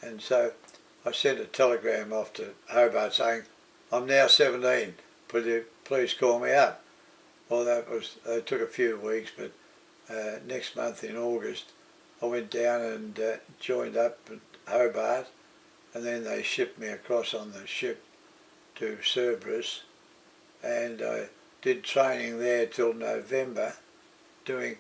And so I sent a telegram off to Hobart saying, I'm now 17, please call me up. Well, it took a few weeks, but next month in August I went down and joined up at Hobart, and then they shipped me across on the ship to Cerberus, and I did training there till November they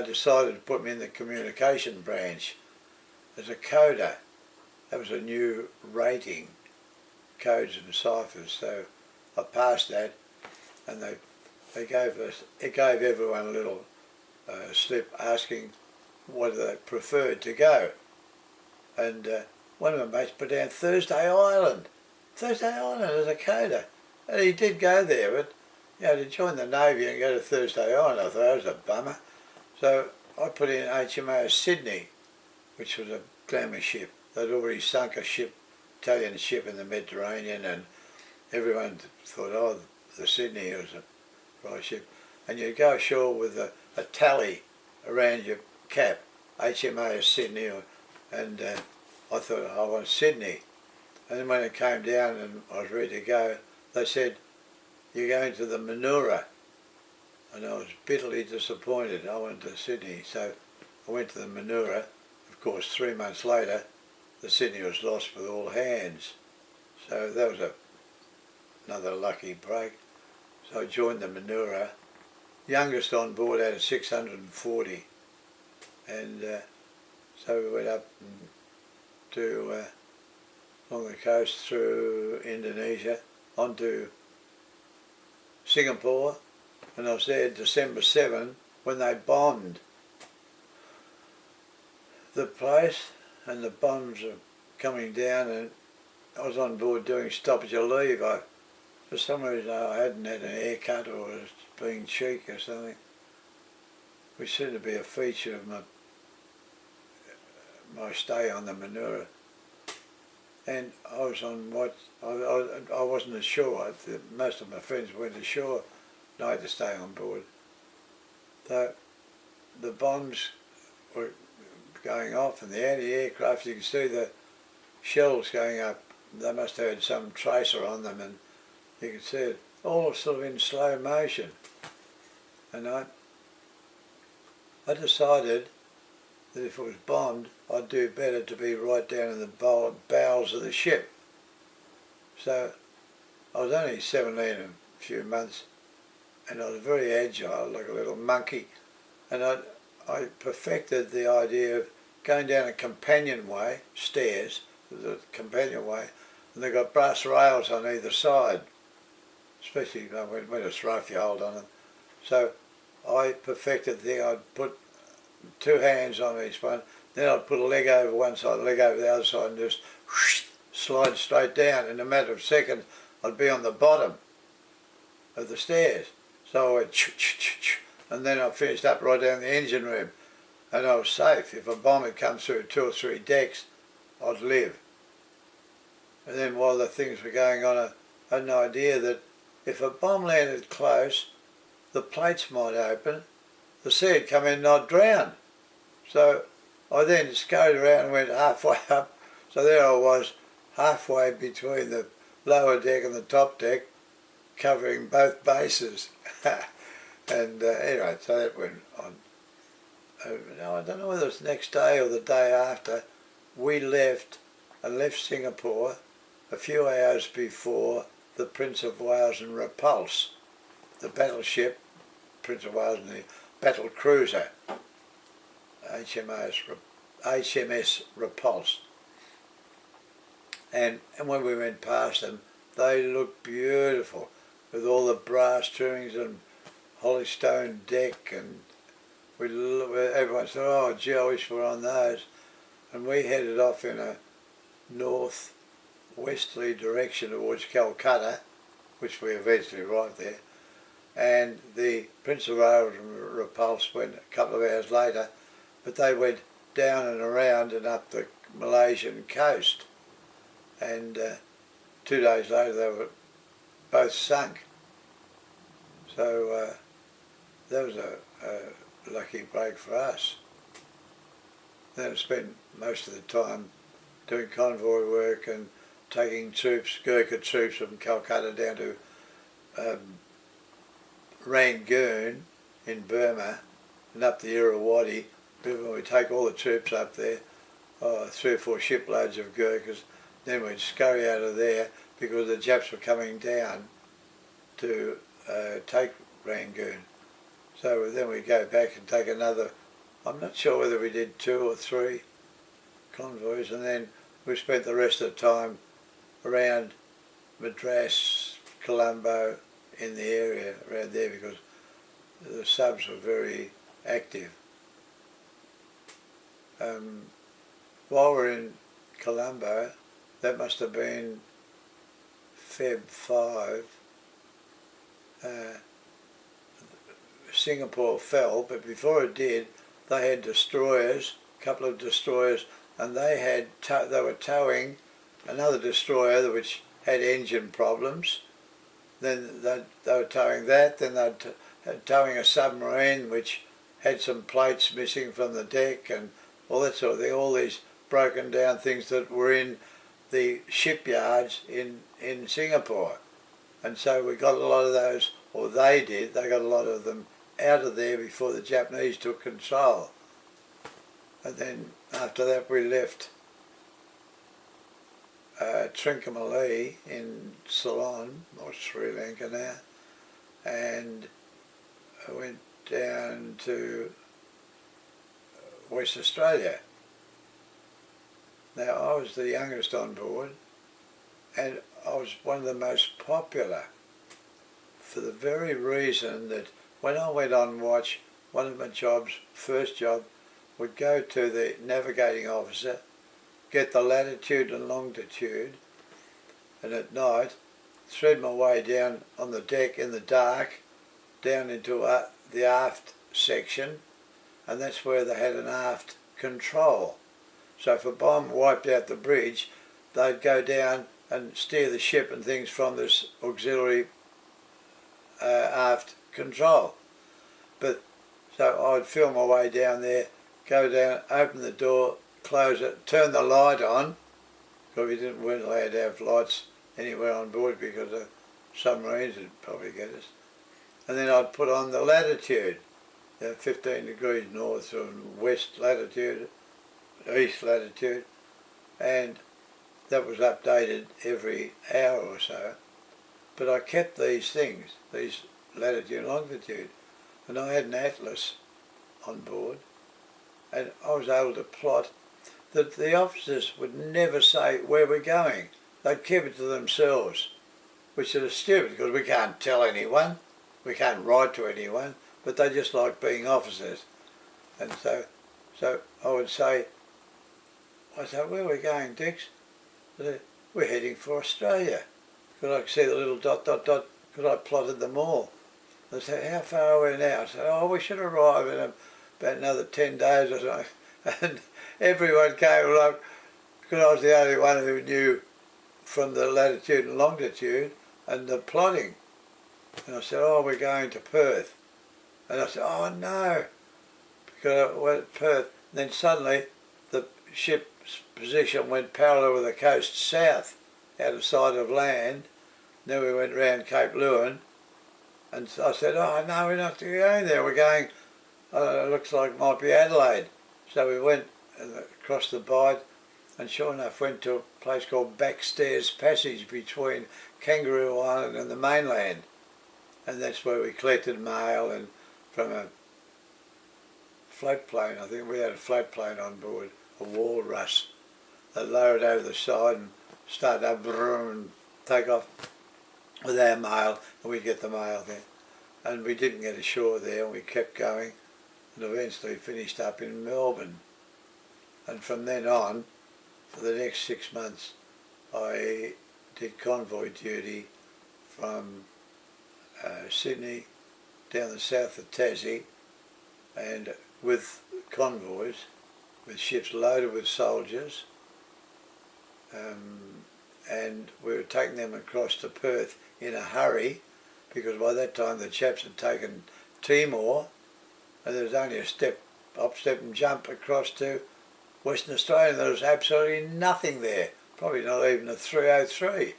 decided to put me in the communication branch as a coder. That was a new rating, codes and ciphers, so I passed that, and it gave everyone a little slip asking what they preferred to go. And one of my mates put down Thursday Island as a coder. And he did go there, but to join the Navy and go to Thursday Island, I thought that was a bummer. So I put in HMAS Sydney, which was a glamour ship. They'd already sunk a Italian ship in the Mediterranean, and everyone thought, the Sydney was a prize ship. And you'd go ashore with a tally around your cap, HMAS Sydney, and I thought, I want Sydney. And then when it came down and I was ready to go, they said, you're going to the Manura. And I was bitterly disappointed. I went to Sydney, so I went to the Manura. Of course, 3 months later, the Sydney was lost with all hands. So that was another lucky break. So I joined the Manura. Youngest on board out of 640. And so we went up to along the coast through Indonesia, onto Singapore, and I was there December 7 when they bombed the place, and the bombs were coming down, and I was on board doing stoppage of leave. For some reason I hadn't had an haircut or was being cheek or something, which seemed to be a feature of my stay on the Manura. And I was on I wasn't ashore. Most of my friends went ashore, and I had to stay on board. So the bombs were going off, and the anti-aircraft, you can see the shells going up. They must have had some tracer on them, and you could see it all sort of in slow motion. And I decided that if it was bombed, I'd do better to be right down in the bowels of the ship. So I was only 17 in a few months, and I was very agile, like a little monkey. And I perfected the idea of going down a companionway, stairs, the companionway, and they've got brass rails on either side, especially when it's rough, you hold on them. So I perfected the thing. I'd put 2 hands on each one, then I'd put a leg over one side, a leg over the other side, and just slide straight down. In a matter of seconds, I'd be on the bottom of the stairs. So I went and then I finished up right down the engine room, and I was safe. If a bomb had come through 2 or 3 decks, I'd live. And then while the things were going on, I had an idea that if a bomb landed close, the plates might open, the sea would come in and I'd drown. So I then scurried around and went halfway up. So there I was, halfway between the lower deck and the top deck, covering both bases. And anyway, so that went on. I don't know whether it's the next day or the day after, we left Singapore a few hours before the Prince of Wales and Repulse, the battleship, Prince of Wales and the battle cruiser, HMS Repulse. And when we went past them, they looked beautiful, with all the brass trimmings and holystone deck, and everyone said, oh gee, I wish we were on those. And we headed off in a north-westerly direction towards Calcutta, which we eventually arrived there. And the Prince of Wales and Repulse went a couple of hours later, but they went down and around and up the Malaysian coast. And 2 days later they were both sunk. So that was a lucky break for us. Then I spent most of the time doing convoy work and taking troops, Gurkha troops from Calcutta down to Rangoon in Burma and up the Irrawaddy. We take all the troops up there, 3 or 4 shiploads of Gurkhas, then we'd scurry out of there because the Japs were coming down to take Rangoon. So then we'd go back and take another, I'm not sure whether we did 2 or 3 convoys, and then we spent the rest of the time around Madras, Colombo, in the area around there because the subs were very active. While we're in Colombo, that must have been Feb 5, Singapore fell, but before it did, they had destroyers, a couple of destroyers, and they were towing another destroyer which had engine problems. Then they were towing that, then they were towing a submarine which had some plates missing from the deck and all that sort of thing, all these broken down things that were in the shipyards in Singapore. And so we got a lot of those, or they did, they got a lot of them out of there before the Japanese took control. And then after that we left Trincomalee in Ceylon, or Sri Lanka now, and I went down to West Australia. Now I was the youngest on board and I was one of the most popular for the very reason that when I went on watch, one of my jobs, first job, would go to the navigating officer, get the latitude and longitude, and at night thread my way down on the deck in the dark down into the aft section, and that's where they had an aft control. So if a bomb wiped out the bridge, they'd go down and steer the ship and things from this auxiliary aft control. But so I'd feel my way down there, go down, open the door, close it, turn the light on, because we weren't allowed to have lights anywhere on board because the submarines would probably get us. And then I'd put on the latitude, 15 degrees north and west latitude, east latitude, and that was updated every hour or so. But I kept these things, these latitude and longitude, and I had an atlas on board, and I was able to plot that the officers would never say where we're going. They'd keep it to themselves, which is stupid because we can't tell anyone, we can't write to anyone, but they just like being officers. And so I would say, where are we going, Dix? We're heading for Australia. Because I could see the little dot, dot, dot, because I plotted them all. They said, how far are we now? I said, we should arrive in about another 10 days or something. And everyone came along, because I was the only one who knew from the latitude and longitude and the plotting. And I said, we're going to Perth. And I said, no, because I went to Perth. And then suddenly the ship's position went parallel with the coast south, out of sight of land. Then we went round Cape Lewin, and I said, no, we're not going there, we're going, it looks like it might be Adelaide. So we went across the Bight, and sure enough went to a place called Backstairs Passage between Kangaroo Island and the mainland. And that's where we collected mail and from a float plane, I think we had a float plane on board, a walrus, that lowered over the side and started up and take off with our mail, and we'd get the mail there. And we didn't get ashore there, and we kept going and eventually finished up in Melbourne. And from then on, for the next 6 months, I did convoy duty from Sydney down the south of Tassie, and with convoys, with ships loaded with soldiers, and we were taking them across to Perth in a hurry, because by that time the chaps had taken Timor, and there was only a step, up, step and jump across to Western Australia, there was absolutely nothing there, probably not even a 303.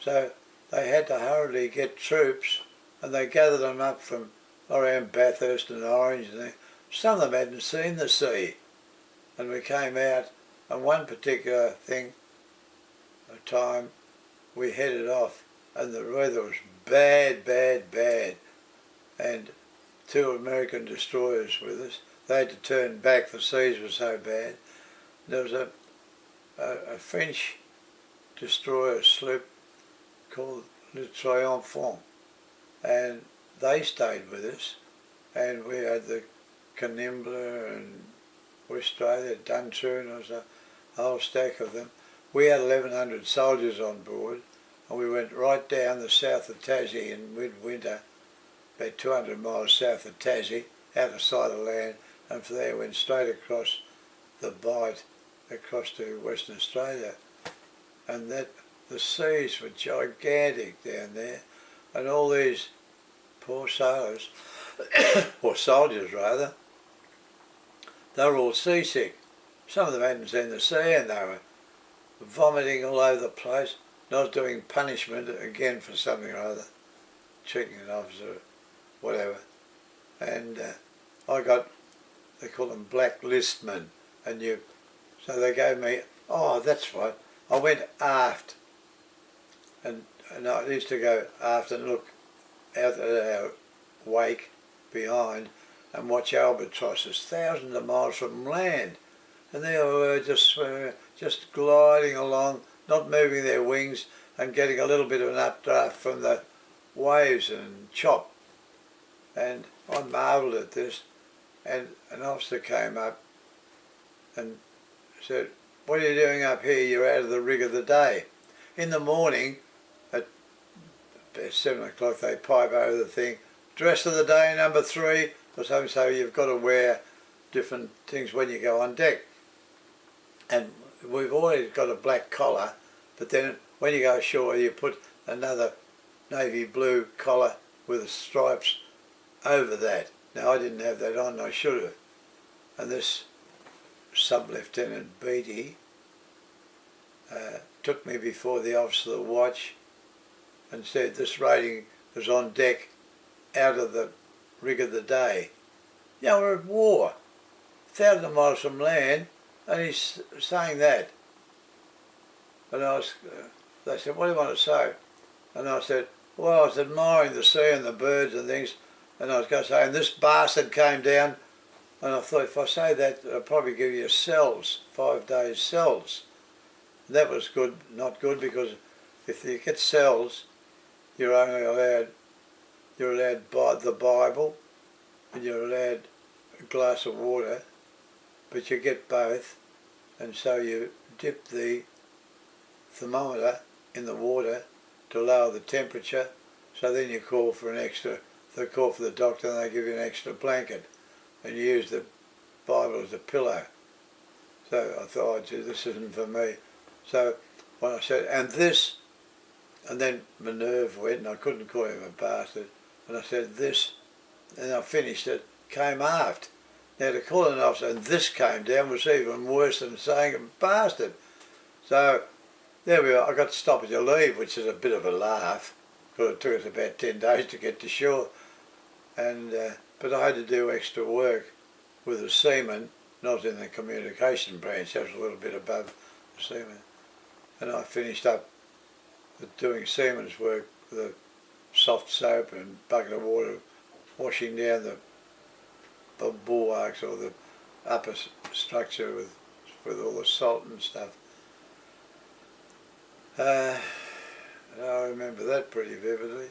So they had to hurriedly get troops, and they gathered them up from around Bathurst and Orange, and some of them hadn't seen the sea. And we came out, and one particular thing, a time, we headed off, and the weather was bad, bad, bad, and 2 American destroyers with us. They had to turn back, the seas were so bad. There was a French destroyer sloop called Le Triomphant, and they stayed with us, and we had the Canimbla and Australia, Duntroon, there was a whole stack of them. We had 1,100 soldiers on board, and we went right down the south of Tassie in midwinter, about 200 miles south of Tassie, out of sight of land, and from there went straight across the Bight, across to Western Australia. And that the seas were gigantic down there, and all these poor sailors, or soldiers rather, they were all seasick. Some of them hadn't seen the sea, and they were vomiting all over the place. And I was doing punishment again for something or other, cheating an officer, whatever. And I got, they call them blacklistmen, and so they gave me, oh that's right, I went aft, and I used to go aft and look out at our wake behind and watch albatrosses thousands of miles from land, and they were just swimming, just gliding along, not moving their wings, and getting a little bit of an updraft from the waves and chop. And I marvelled at this, and an officer came up and said, "What are you doing up here? You're out of the rig of the day." In the morning, at about 7 o'clock, they pipe over the thing, "Dress of the day number 3, or something, so you've got to wear different things when you go on deck." And we've always got a black collar, but then when you go ashore you put another navy blue collar with stripes over that. Now I didn't have that on, I should have. And this Sub-Lieutenant Beattie took me before the officer of the watch and said, "This rating is on deck out of the rig of the day." Yeah, we're at war, 1,000 miles from land, and he's saying that. And they said, "What do you want to say?" And I said, "Well, I was admiring the sea and the birds and things, and I was going to say, and this bastard came down," and I thought, if I say that, I'll probably give you cells, 5 days cells. And that was good, not good, because if you get cells, you're only allowed, the Bible, and you're allowed a glass of water, but you get both, and so you dip the thermometer in the water to lower the temperature, so then you call for they call for the doctor and they give you an extra blanket, and you use the Bible as a pillow. So I thought, oh gee, this isn't for me. So when I said, and then my nerve went and I couldn't call him a bastard, and I said this, and I finished it, came aft. Now to call an officer and this came down was even worse than saying a bastard. So there we are, I got to stop at your leave, which is a bit of a laugh, because it took us about 10 days to get to shore. And but I had to do extra work with the seamen, not in the communication branch, that was a little bit above the seamen. And I finished up with doing seamen's work with a soft soap and bucket of water, washing down the bulwarks or the upper structure with all the salt and stuff. I remember that pretty vividly.